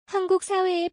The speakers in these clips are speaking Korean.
한국 사회에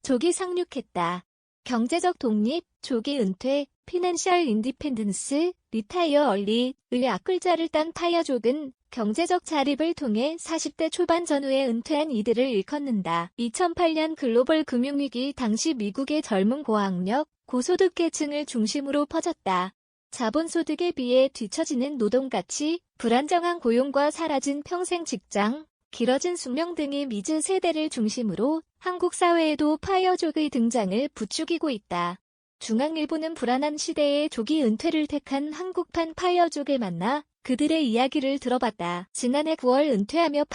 조기 상륙했다. 경제적 독립, 조기 은퇴, 피낸셜 인디펜던스, 리타이어 얼리의 앞글자를 딴 파이어족은 경제적 자립을 통해 40대 초반 전후에 은퇴한 이들을 일컫는다. 2008년 글로벌 금융위기 당시 미국의 젊은 고학력, 고소득 계층을 중심으로 퍼졌다. 자본소득에 비해 뒤처지는 노동가치, 불안정한 고용과 사라진 평생 직장, 길어진 수명 등이 미즈 세대를 중심으로 한국 사회에도 파이어족의 등장을 부추기고 있다. 중앙일보는 불안한 시대에 조기 은퇴를 택한 한국판 파이어족을 만나 그들의 이야기를 들어봤다. 지난해 9월 은퇴하며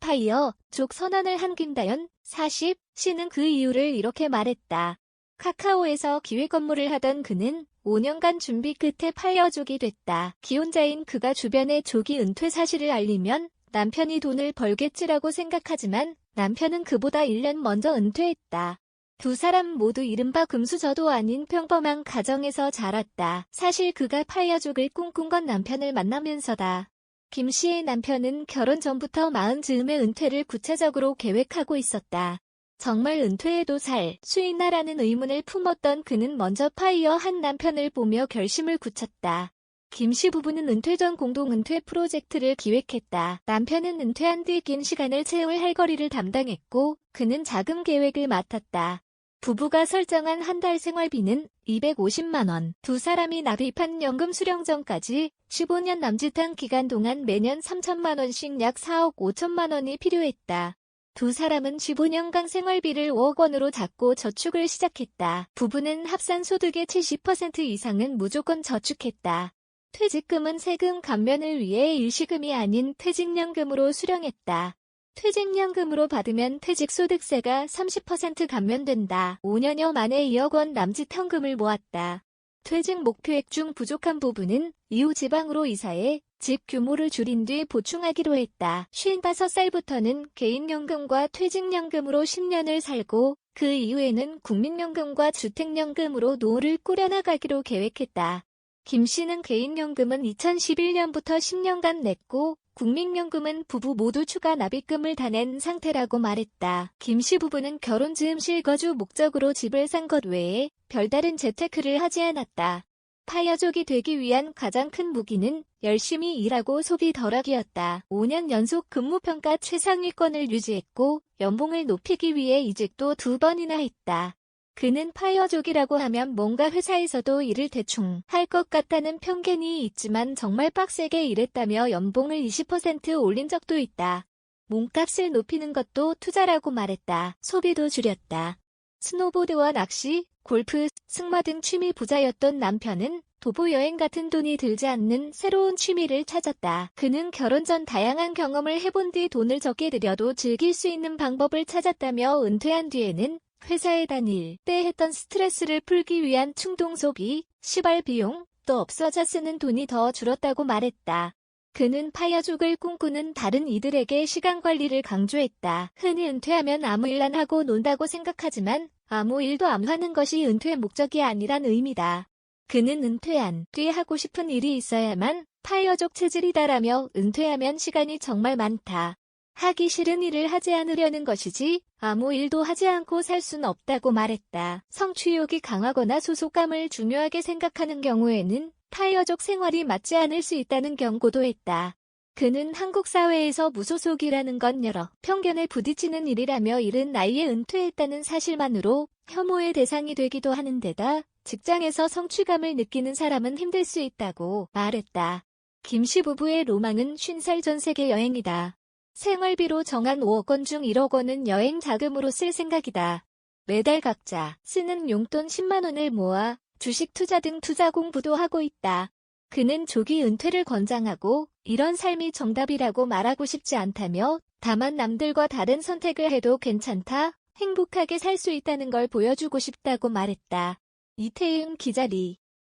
파이어족 선언을 한 김다연 40씨는 그 이유를 이렇게 말했다. 카카오에서 기획 업무를 하던 그는 5년간 준비 끝에 파이어족이 됐다. 기혼자인 그가 주변에 조기 은퇴 사실을 알리면 남편이 돈을 벌겠지라고 생각하지만 남편은 그보다 1년 먼저 은퇴했다. 두 사람 모두 이른바 금수저도 아닌 평범한 가정에서 자랐다. 사실 그가 파이어족을 꿈꾼 건 남편을 만나면서다. 김 씨의 남편은 결혼 전부터 마흔 즈음에 은퇴를 구체적으로 계획하고 있었다. 정말 은퇴해도 살 수 있나라는 의문을 품었던 그는 먼저 파이어한 남편을 보며 결심을 굳혔다. 김 씨 부부는 은퇴 전 공동 은퇴 프로젝트를 기획했다. 남편은 은퇴한 뒤 긴 시간을 채울 할거리를 담당했고 그는 자금 계획을 맡았다. 부부가 설정한 한 달 생활비는 250만 원. 두 사람이 납입한 연금 수령 전까지 15년 남짓한 기간 동안 매년 3천만 원씩 약 4억 5천만 원이 필요했다. 두 사람은 15년간 생활비를 5억 원으로 잡고 저축을 시작했다. 부부는 합산 소득의 70% 이상은 무조건 저축했다. 퇴직금은 세금 감면을 위해 일시금이 아닌 퇴직연금으로 수령했다. 퇴직연금으로 받으면 퇴직소득세가 30% 감면된다. 5년여 만에 2억 원 남짓 현금을 모았다. 퇴직 목표액 중 부족한 부분은 이후 지방으로 이사해 집 규모를 줄인 뒤 보충하기로 했다. 55살부터는 개인연금과 퇴직연금으로 10년을 살고 그 이후에는 국민연금과 주택연금으로 노후를 꾸려나가기로 계획했다. 김 씨는 개인연금은 2011년부터 10년간 냈고 국민연금은 부부 모두 추가 납입금을 다 낸 상태라고 말했다. 김 씨 부부는 결혼 즈음 실거주 목적으로 집을 산 것 외에 별다른 재테크를 하지 않았다. 파이어족이 되기 위한 가장 큰 무기는 열심히 일하고 소비 덜하기였다. 5년 연속 근무평가 최상위권을 유지했고 연봉을 높이기 위해 이직도 2번이나 했다. 그는 파이어족이라고 하면 뭔가 회사에서도 일을 대충 할 것 같다는 편견이 있지만 정말 빡세게 일했다며 연봉을 20% 올린 적도 있다. 몸값을 높이는 것도 투자라고 말했다. 소비도 줄였다. 스노보드와 낚시, 골프, 승마 등 취미 부자였던 남편은 도보 여행 같은 돈이 들지 않는 새로운 취미를 찾았다. 그는 결혼 전 다양한 경험을 해본 뒤 돈을 적게 들여도 즐길 수 있는 방법을 찾았다며 은퇴한 뒤에는 회사에 다닐 때 했던 스트레스를 풀기 위한 충동 소비, 시발 비용, 또 없어져 쓰는 돈이 더 줄었다고 말했다. 그는 파이어족을 꿈꾸는 다른 이들에게 시간 관리를 강조했다. 흔히 은퇴하면 아무 일 안 하고 논다고 생각하지만 아무 일도 안 하는 것이 은퇴의 목적이 아니란 의미다. 그는 은퇴한 뒤 하고 싶은 일이 있어야만 파이어족 체질이다라며 은퇴하면 시간이 정말 많다. 하기 싫은 일을 하지 않으려는 것이지 아무 일도 하지 않고 살 수는 없다고 말했다. 성취욕이 강하거나 소속감을 중요하게 생각하는 경우에는 파이어족 생활이 맞지 않을 수 있다는 경고도 했다. 그는 한국 사회에서 무소속이라는 건 여러 편견에 부딪히는 일이라며 이른 나이에 은퇴했다는 사실만으로 혐오의 대상이 되기도 하는 데다 직장에서 성취감을 느끼는 사람은 힘들 수 있다고 말했다. 김 씨 부부의 로망은 50살 전 세계 여행이다. 생활비로 정한 5억 원 중 1억 원은 여행 자금으로 쓸 생각이다. 매달 각자 쓰는 용돈 10만 원을 모아 주식 투자 등 투자 공부도 하고 있다. 그는 조기 은퇴를 권장하고 이런 삶이 정답이라고 말하고 싶지 않다며 다만 남들과 다른 선택을 해도 괜찮다, 행복하게 살 수 있다는 걸 보여주고 싶다고 말했다. 이태윤 기자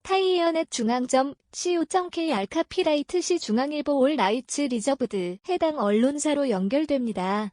타이어넷 중앙점 co.k 알카피라이트 시 중앙일보 올 라이츠 리저브드 해당 언론사로 연결됩니다.